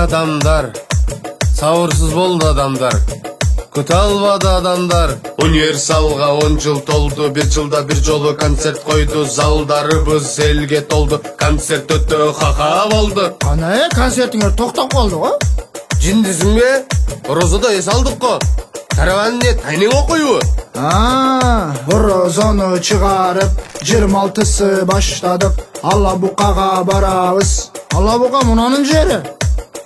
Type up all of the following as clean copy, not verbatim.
Адамдар, сабырсыз болды адамдар, күтө албады адамдар. Универсалга 10 жыл толду, бир жылда бир жолу концерт койду, залдарыбыз элге толду, концерт өтө ха-ха болду. Кана концертиңер токтоп калды го? Жиндисиңби? Розодо эс алдык го. Караван не тайнең окуйбу? Розону чыгарып 26-сы баштадык. Алабукага барабыз. Алабука мунанын жери.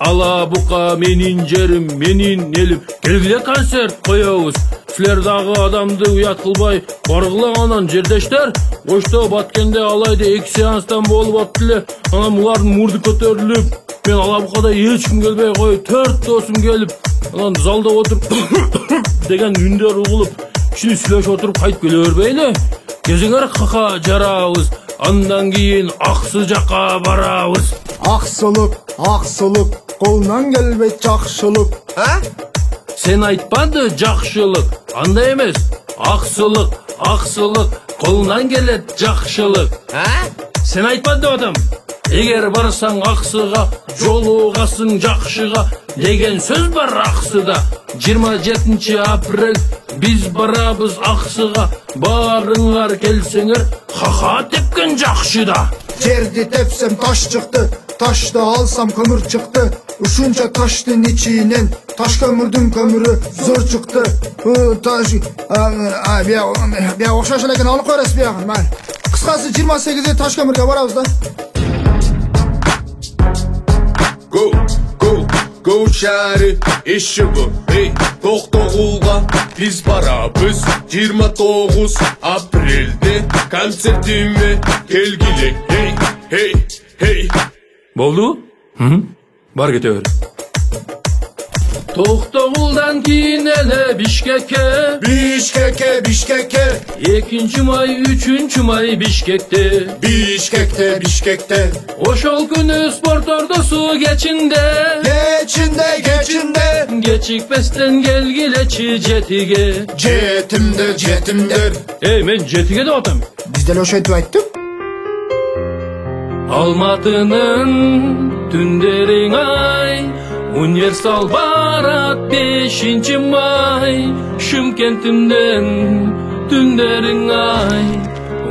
Алабука менин жерим, менин элим. Келгиле концерт коебуз. Силер дагы адамды уят кылбай, баргылаганан жердештер. Ошто баткенде алайды 2 сеанстан болуп аттı эле. Анан булардын мурду көтөрүлүп, мен Алабукада эч ким келбей кой, 4 досум келип, анан залда отуруп деген үндөр угулуп, кичине сүйлөшүп отуруп кайтып келе бербейли. Кезиңер ха-ха жарабыз. Андан кийин аксы жакка барабыз. Аксылык, колунан келбейт жакшылык. Сен айтпады жакшылык, андай эмес. Аксылык, колунан келет жакшылык. Сен айтпады адам. Эгер барсаң аксыга, жолугасың жакшыга деген сөз бар аксыда. 27 апрель биз барабыз аксыга, баарыңар келсеңер, ха-ха тепкен жакшыда. Жерди тепсем таш чыкты, ташты алсам көмүр чыкты. Ушунча таштын ичинен таш көмүрдүн көмүрү зор чыкты. Таш бия окшош элекен алып көрөсүз биягын. Кыскасы 28-де таш көмүргө барабыз да. Go шари ишибу, токтогулга биз барабыз. 29 апрелде концертиме келгиле. Hey. Болду? Бар кете бер. Токтогулдан кийин эле Бишкекке. 2 май, 3 май Бишкекте. Ошол күнү спорт ордосу кечинде. Кечикпестен келгилечи жетиге. Жетимдер. Мен жетиге деп атам. Биз деле ошентип айттык. Алматынын түндерин ай, универсал барат 5 май. Шымкентимден түндерин ай,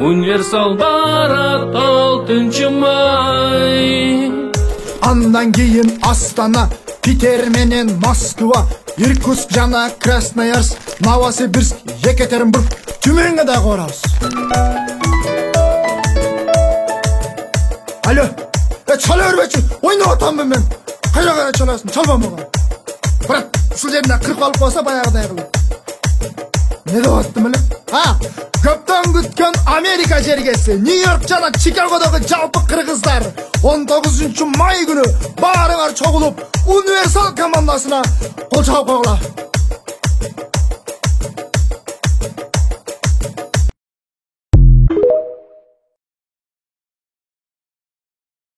универсал барат 6 май. Андан кийин Астана, Питер менен Москва, Иркутск жана Красноярск, Новосибирск, Екатеринбург, Тюменге дагы барабыз. Алло, чала бербечи, ойноп атаммын мен. Кайра чаласың, чалбам буга. Брат, ушул жерине кырып алып койсо баягыдай кылып. Не деп аттым эле? Көптөн күткөн Америка жергеси, Нью-Йорк жана Чикагодогу жалпы кыргыздар 19 май күнү баарыңар чогулуп, универсал командасына кол чабып койгула.